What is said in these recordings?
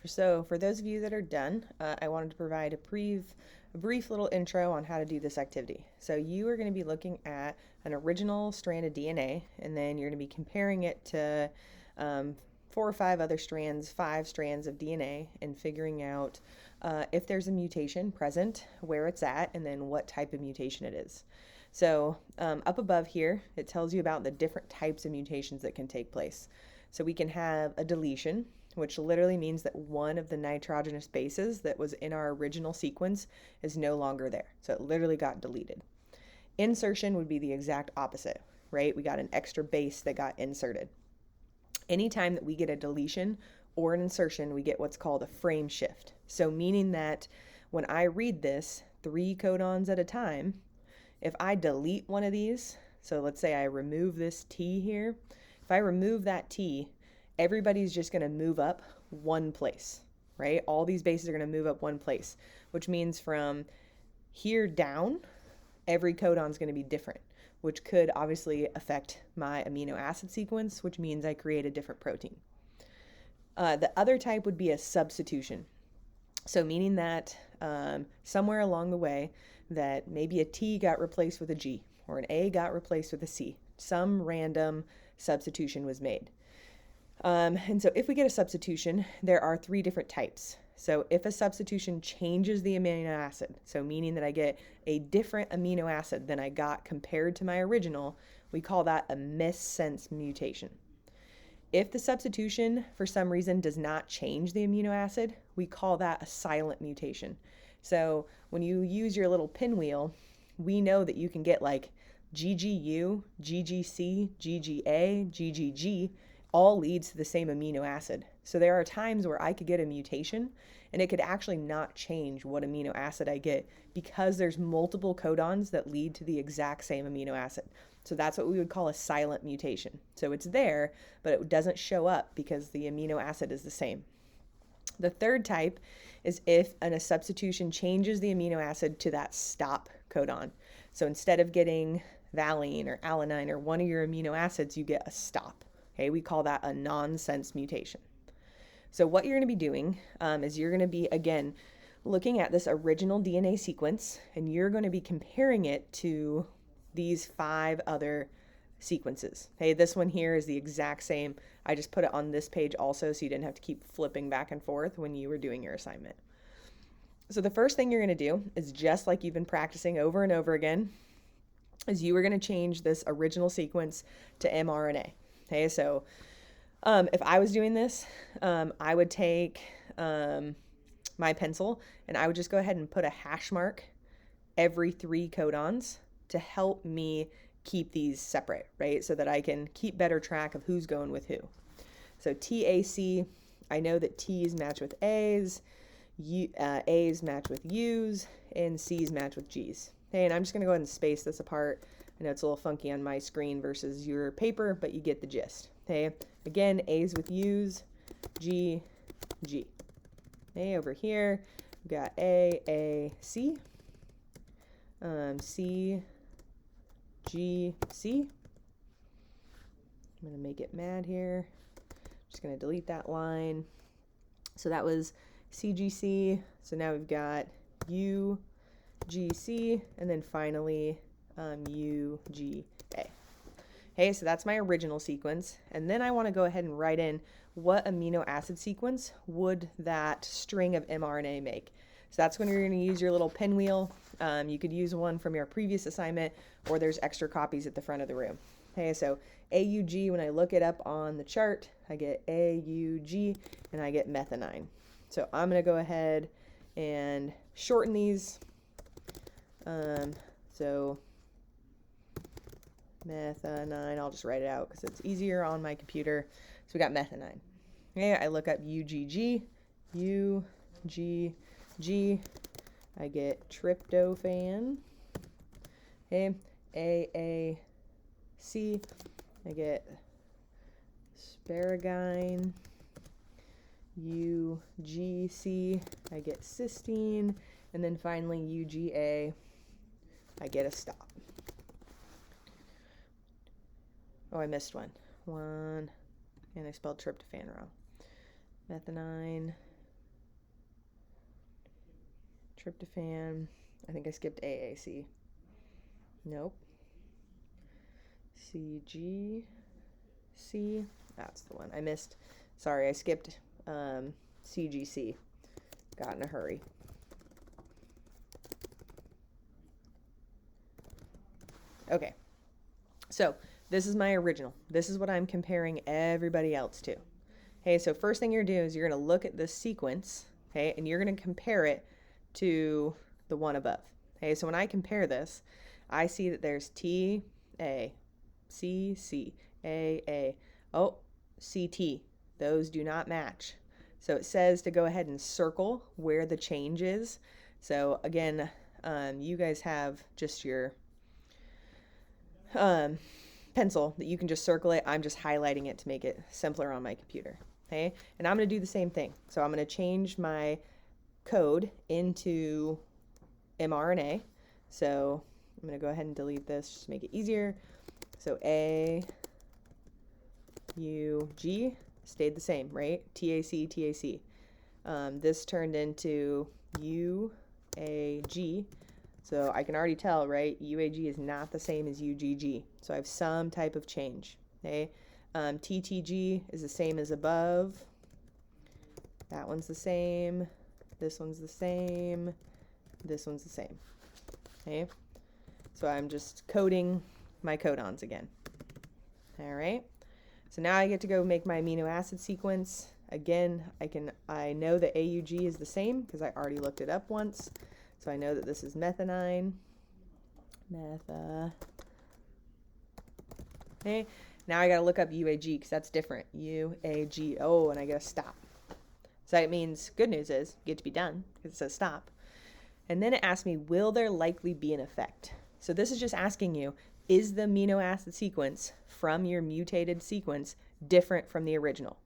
So for those of you that are done, I wanted to provide a brief little intro on how to do this activity. So you are going to be looking at an original strand of DNA, and then you're going to be comparing it to 4 or 5 other strands, 5 strands of DNA, and figuring out if there's a mutation present, where it's at, and then what type of mutation it is. So up above here, it tells you about the different types of mutations that can take place. So we can have a deletion, which literally means that one of the nitrogenous bases that was in our original sequence is no longer there. So it literally got deleted. Insertion would be the exact opposite, right? We got an extra base that got inserted. Anytime that we get a deletion or an insertion, we get what's called a frame shift. So meaning that when I read this 3 codons at a time, if I delete one of these, so let's say I remove this T here, if I remove that T, everybody's just going to move up one place, right? All these bases are going to move up one place, which means from here down, every codon is going to be different, which could obviously affect my amino acid sequence, which means I create a different protein. The other type would be a substitution. So meaning that somewhere along the way that maybe a T got replaced with a G or an A got replaced with a C. Some random substitution was made. And so if we get a substitution, there are 3 different types. So if a substitution changes the amino acid, so meaning that I get a different amino acid than I got compared to my original, we call that a missense mutation. If the substitution for some reason does not change the amino acid, we call that a silent mutation. So when you use your little pinwheel, we know that you can get like GGU, GGC, GGA, GGG, all leads to the same amino acid. So there are times where I could get a mutation and it could actually not change what amino acid I get because there's multiple codons that lead to the exact same amino acid. So that's what we would call a silent mutation. So it's there, but it doesn't show up because the amino acid is the same. The third type is if a substitution changes the amino acid to that stop codon. So instead of getting valine or alanine or one of your amino acids, you get a stop. Okay, we call that a nonsense mutation. So what you're going to be doing is you're going to be, again, looking at this original DNA sequence, and you're going to be comparing it to these 5 other sequences. Hey, this one here is the exact same. I just put it on this page also so you didn't have to keep flipping back and forth when you were doing your assignment. So the first thing you're going to do is just like you've been practicing over and over again, is you are going to change this original sequence to mRNA. Okay, so if I was doing this, I would take my pencil and I would just go ahead and put a hash mark every 3 codons to help me keep these separate, right? So that I can keep better track of who's going with who. So TAC, I know that T's match with A's, A's match with U's, and C's match with G's. Okay, and I'm just going to go ahead and space this apart. I know it's a little funky on my screen versus your paper, but you get the gist. Okay, again, A's with U's, G, G. Okay, over here, we've got A, C, C, G, C. I'm going to make it mad here. Just going to delete that line. So that was CGC. So now we've got UGC, and then finally UGA. Okay, so that's my original sequence. And then I want to go ahead and write in what amino acid sequence would that string of mRNA make. So that's when you're going to use your little pinwheel. You could use one from your previous assignment, or there's extra copies at the front of the room. Okay, so AUG, when I look it up on the chart, I get AUG, and I get methionine. So I'm going to go ahead and shorten these. So methionine, I'll just write it out because it's easier on my computer. So we got methionine. Okay, I look up UGG, UGG, I get tryptophan. Okay, AAC, I get asparagine. UGC, I get cysteine. And then finally UGA, I get a stop. Oh, I missed one. And I spelled tryptophan wrong. Methionine, tryptophan. I think I skipped AAC. Nope. CGC. That's the one I missed. Sorry, I skipped CGC. Got in a hurry. Okay, so this is my original. This is what I'm comparing everybody else to. Okay, so first thing you're going to do is you're going to look at this sequence, okay, and you're going to compare it to the one above. Okay, so when I compare this, I see that there's T, A, C, C, A, oh, CT. Those do not match. So it says to go ahead and circle where the change is. So again, you guys have just your pencil that you can just circle it. I'm just highlighting it to make it simpler on my computer. Okay, and I'm going to do the same thing. So I'm going to change my code into mRNA. So I'm going to go ahead and delete this just to make it easier. So A, U, G stayed the same, right? TAC, TAC. This turned into UAG. So I can already tell, right? UAG is not the same as UGG. So I have some type of change. Okay. TTG is the same as above. That one's the same. This one's the same. This one's the same. Okay. So I'm just coding my codons again. All right. So now I get to go make my amino acid sequence. Again, I know that AUG is the same because I already looked it up once. So I know that this is methionine. Okay. Now I got to look up UAG because that's different. UAG. Oh, and I got to stop. So that means good news is you get to be done because it says stop. And then it asks me, will there likely be an effect? So this is just asking you, is the amino acid sequence from your mutated sequence different from the original?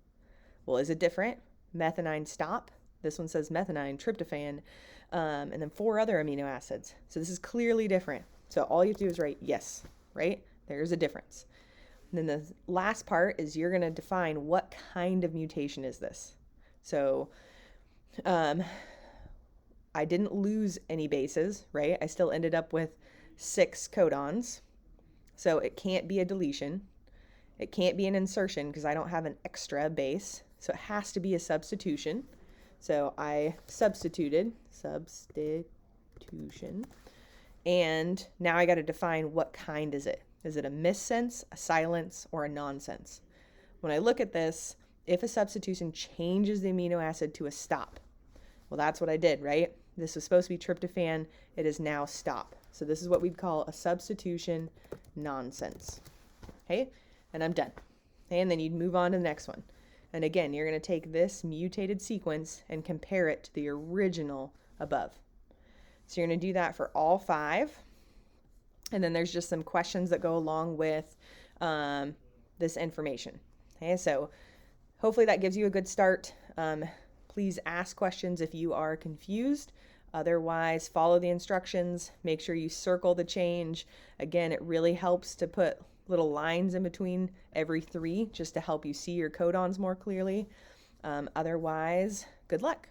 Well, is it different? Methionine stop. This one says methionine, tryptophan, and then 4 other amino acids. So this is clearly different. So all you have to do is write yes, right? There's a difference. And then the last part is you're going to define what kind of mutation is this. So I didn't lose any bases, right? I still ended up with 6 codons. So it can't be a deletion. It can't be an insertion because I don't have an extra base. So it has to be a substitution. So I substitution. And now I got to define what kind is it. Is it a missense, a silence, or a nonsense? When I look at this, if a substitution changes the amino acid to a stop, well, that's what I did, right? This was supposed to be tryptophan. It is now stop. So this is what we'd call a substitution nonsense. Okay, and I'm done. Okay, and then you'd move on to the next one. And again, you're going to take this mutated sequence and compare it to the original above. So you're going to do that for all 5. And then there's just some questions that go along with this information. Okay, so hopefully that gives you a good start. Please ask questions if you are confused. Otherwise, follow the instructions. Make sure you circle the change. Again, it really helps to put little lines in between every 3 just to help you see your codons more clearly. Otherwise, good luck.